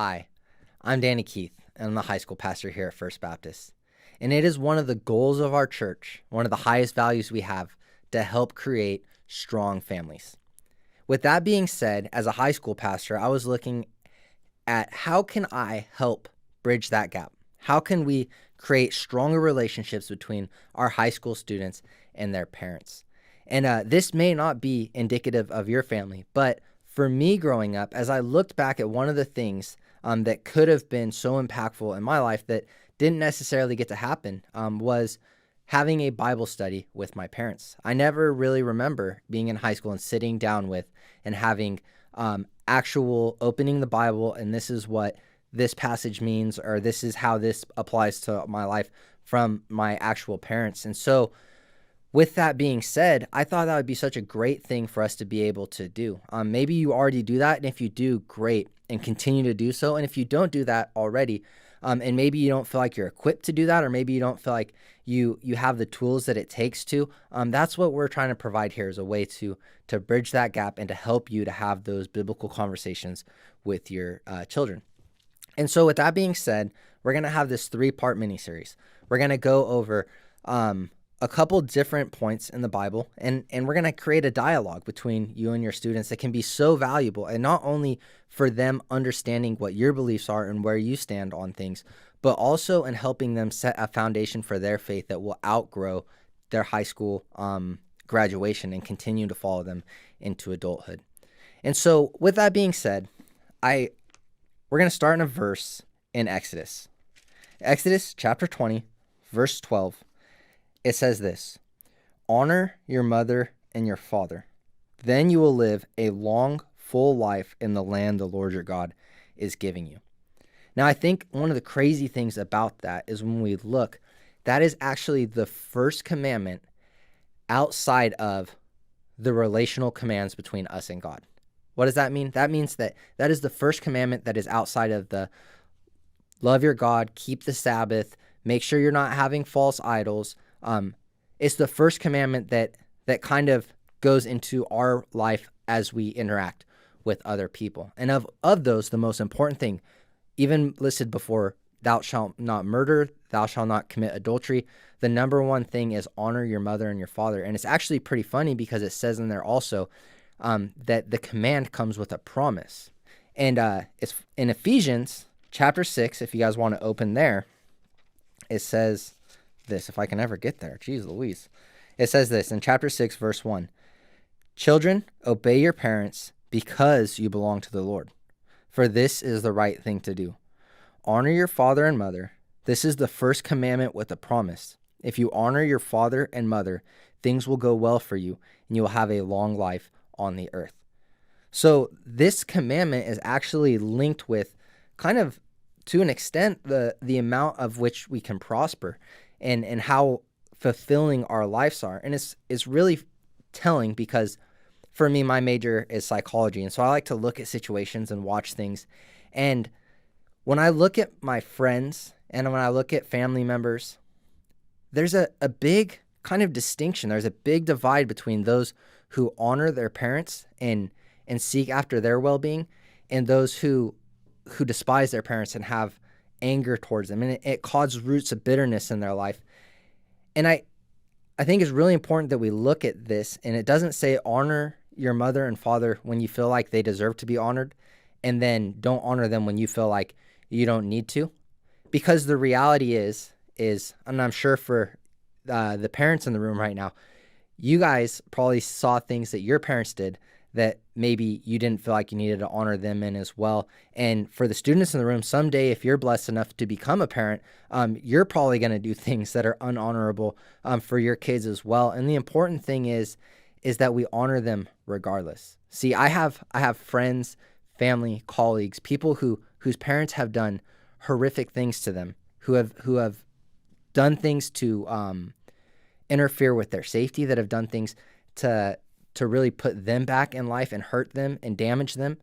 Hi, I'm Danny Keith, and I'm the high school pastor here at First Baptist. And it is one of the goals of our church, one of the highest values we have, to help create strong families. With that being said, as a high school pastor, I was looking at how can I help bridge that gap? How can we create stronger relationships between our high school students and their parents? And this may not be indicative of your family, but for me growing up, as I looked back at one of the things that could have been so impactful in my life that didn't necessarily get to happen was having a Bible study with my parents. I never really remember being in high school and sitting down with and having actual opening the Bible, and this is what this passage means, or this is how this applies to my life from my actual parents. And so with that being said, I thought that would be such a great thing for us to be able to do. Maybe you already do that, and if you do, great, and continue to do so. And if you don't do that already, and maybe you don't feel like you're equipped to do that, or maybe you don't feel like you have the tools that it takes to, that's what we're trying to provide here, is a way to bridge that gap and to help you to have those biblical conversations with your children. And so with that being said, we're going to have this 3-part mini-series. We're going to go over a couple different points in the Bible, and we're going to create a dialogue between you and your students that can be so valuable, and not only for them understanding what your beliefs are and where you stand on things, but also in helping them set a foundation for their faith that will outgrow their high school graduation and continue to follow them into adulthood. And so with that being said, we're going to start in a verse in Exodus. Exodus chapter 20, verse 12. It says this: "Honor your mother and your father. Then you will live a long, full life in the land the Lord your God is giving you." Now, I think one of the crazy things about that is when we look, that is actually the first commandment outside of the relational commands between us and God. What does that mean? That means that is the first commandment that is outside of the love your God, keep the Sabbath, make sure you're not having false idols. It's the first commandment that kind of goes into our life as we interact with other people. And of those, the most important thing, even listed before, thou shalt not murder, thou shalt not commit adultery, the number one thing is honor your mother and your father. And it's actually pretty funny because it says in there also that the command comes with a promise. And it's in Ephesians chapter 6, if you guys want to open there, it says this, if I can ever get there. Jeez Louise. It says this in chapter 6, verse 1. "Children, obey your parents because you belong to the Lord, for this is the right thing to do. Honor your father and mother. This is the first commandment with a promise. If you honor your father and mother, things will go well for you, and you will have a long life on the earth." So this commandment is actually linked with kind of, to an extent, the amount of which we can prosper and how fulfilling our lives are. And it's really telling because for me, my major is psychology. And so I like to look at situations and watch things. And when I look at my friends and when I look at family members, there's a big kind of distinction. There's a big divide between those who honor their parents and seek after their well-being and those who despise their parents and have anger towards them, and it causes roots of bitterness in their life. And I think it's really important that we look at this, and it doesn't say honor your mother and father when you feel like they deserve to be honored, and then don't honor them when you feel like you don't need to, because the reality is, and I'm sure for the parents in the room right now, you guys probably saw things that your parents did that maybe you didn't feel like you needed to honor them in as well. And for the students in the room, someday, if you're blessed enough to become a parent, you're probably going to do things that are unhonorable for your kids as well. And the important thing is that we honor them regardless. See, I have friends, family, colleagues, people whose parents have done horrific things to them, who have done things to interfere with their safety, that have done things to really put them back in life and hurt them and damage them.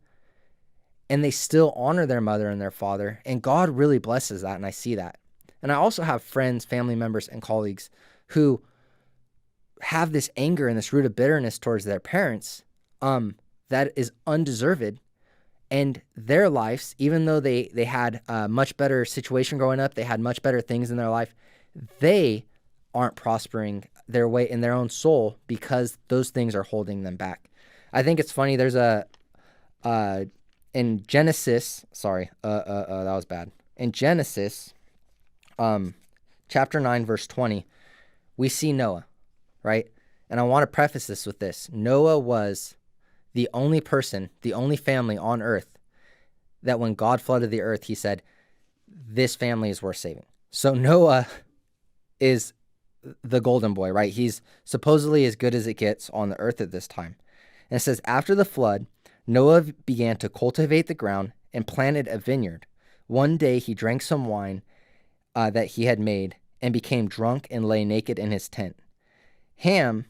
And they still honor their mother and their father. And God really blesses that, and I see that. And I also have friends, family members, and colleagues who have this anger and this root of bitterness towards their parents that is undeserved. And their lives, even though they had a much better situation growing up, they had much better things in their life, they aren't prospering their way in their own soul because those things are holding them back. I think it's funny. There's in Genesis, that was bad. In Genesis, chapter 9, verse 20, we see Noah, right? And I want to preface this with this. Noah was the only person, the only family on earth that when God flooded the earth, he said, this family is worth saving. So Noah is the golden boy, right? He's supposedly as good as it gets on the earth at this time. And it says, after the flood, Noah began to cultivate the ground and planted a vineyard. One day he drank some wine that he had made and became drunk and lay naked in his tent. Ham,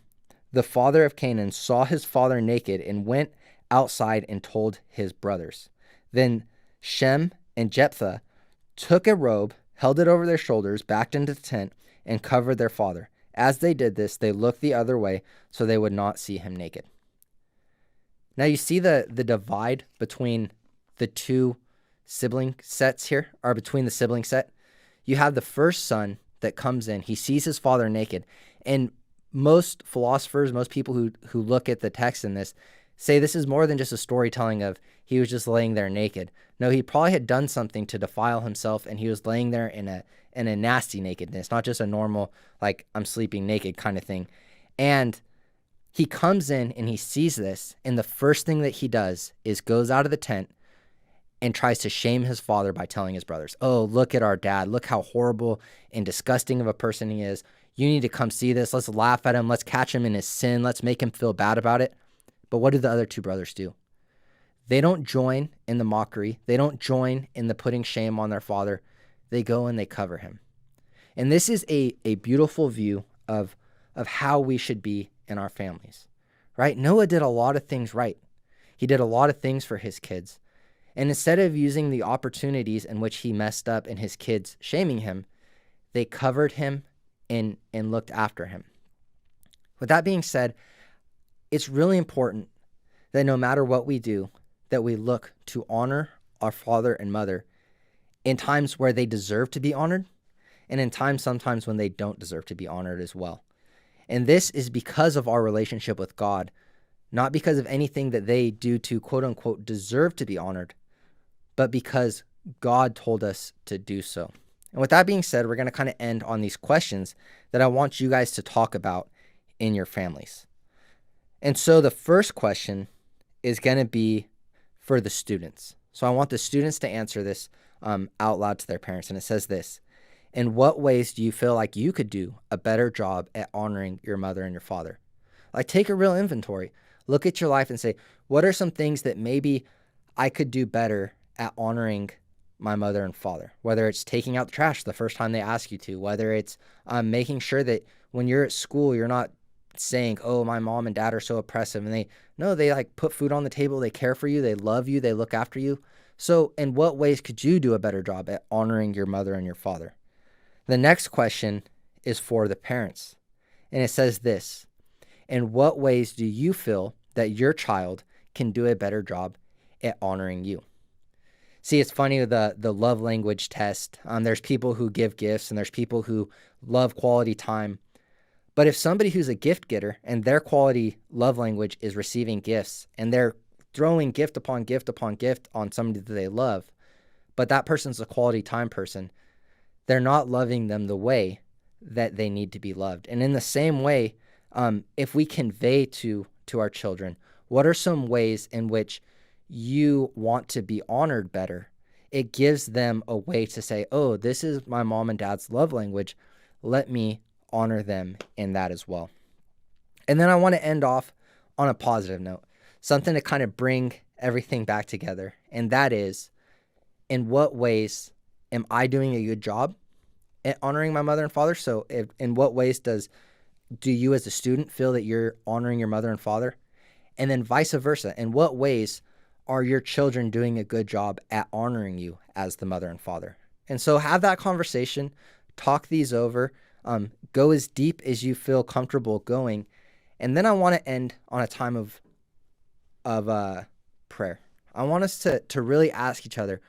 the father of Canaan, saw his father naked and went outside and told his brothers. Then Shem and Jephthah took a robe, held it over their shoulders, backed into the tent, and covered their father. As they did this, they looked the other way so they would not see him naked. Now you see the divide between the two sibling sets here, or between the sibling set. You have the first son that comes in. He sees his father naked. And most philosophers, most people who look at the text in this, say this is more than just a storytelling of he was just laying there naked. No, he probably had done something to defile himself, and he was laying there in a nasty nakedness, not just a normal, like, I'm sleeping naked kind of thing. And he comes in and he sees this, and the first thing that he does is goes out of the tent and tries to shame his father by telling his brothers, oh, look at our dad. Look how horrible and disgusting of a person he is. You need to come see this. Let's laugh at him. Let's catch him in his sin. Let's make him feel bad about it. But what do the other two brothers do? They don't join in the mockery. They don't join in the putting shame on their father. They go and they cover him. And this is a beautiful view of how we should be in our families, right? Noah did a lot of things right. He did a lot of things for his kids. And instead of using the opportunities in which he messed up and his kids shaming him, they covered him and looked after him. With that being said, it's really important that no matter what we do, that we look to honor our father and mother in times where they deserve to be honored, and in times sometimes when they don't deserve to be honored as well. And this is because of our relationship with God, not because of anything that they do to quote unquote deserve to be honored, but because God told us to do so. And with that being said, we're going to kind of end on these questions that I want you guys to talk about in your families. And so the first question is going to be for the students. So I want the students to answer this out loud to their parents. And it says this: in what ways do you feel like you could do a better job at honoring your mother and your father? Like, take a real inventory. Look at your life and say, what are some things that maybe I could do better at honoring my mother and father? Whether it's taking out the trash the first time they ask you to, whether it's making sure that when you're at school, you're not saying, oh, my mom and dad are so oppressive. And they like put food on the table. They care for you. They love you. They look after you. So in what ways could you do a better job at honoring your mother and your father? The next question is for the parents. And it says this: in what ways do you feel that your child can do a better job at honoring you? See, it's funny, the love language test. There's people who give gifts and there's people who love quality time. But if somebody who's a gift getter and their quality love language is receiving gifts and they're throwing gift upon gift upon gift on somebody that they love, but that person's a quality time person, they're not loving them the way that they need to be loved. And in the same way, if we convey to our children, what are some ways in which you want to be honored better, it gives them a way to say, oh, this is my mom and dad's love language. Let me honor them in that as well. And then I want to end off on a positive note, something to kind of bring everything back together. And that is, in what ways am I doing a good job at honoring my mother and father? So in what ways do you as a student feel that you're honoring your mother and father? And then vice versa, in what ways are your children doing a good job at honoring you as the mother and father? And so have that conversation, talk these over, go as deep as you feel comfortable going. And then I want to end on a time of prayer. I want us to really ask each other,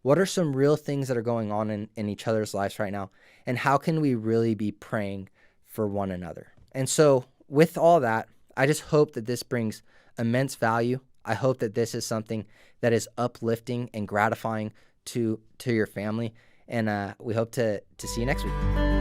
what are some real things that are going on in each other's lives right now? And how can we really be praying for one another? And so with all that, I just hope that this brings immense value. I hope that this is something that is uplifting and gratifying to your family. And we hope to see you next week.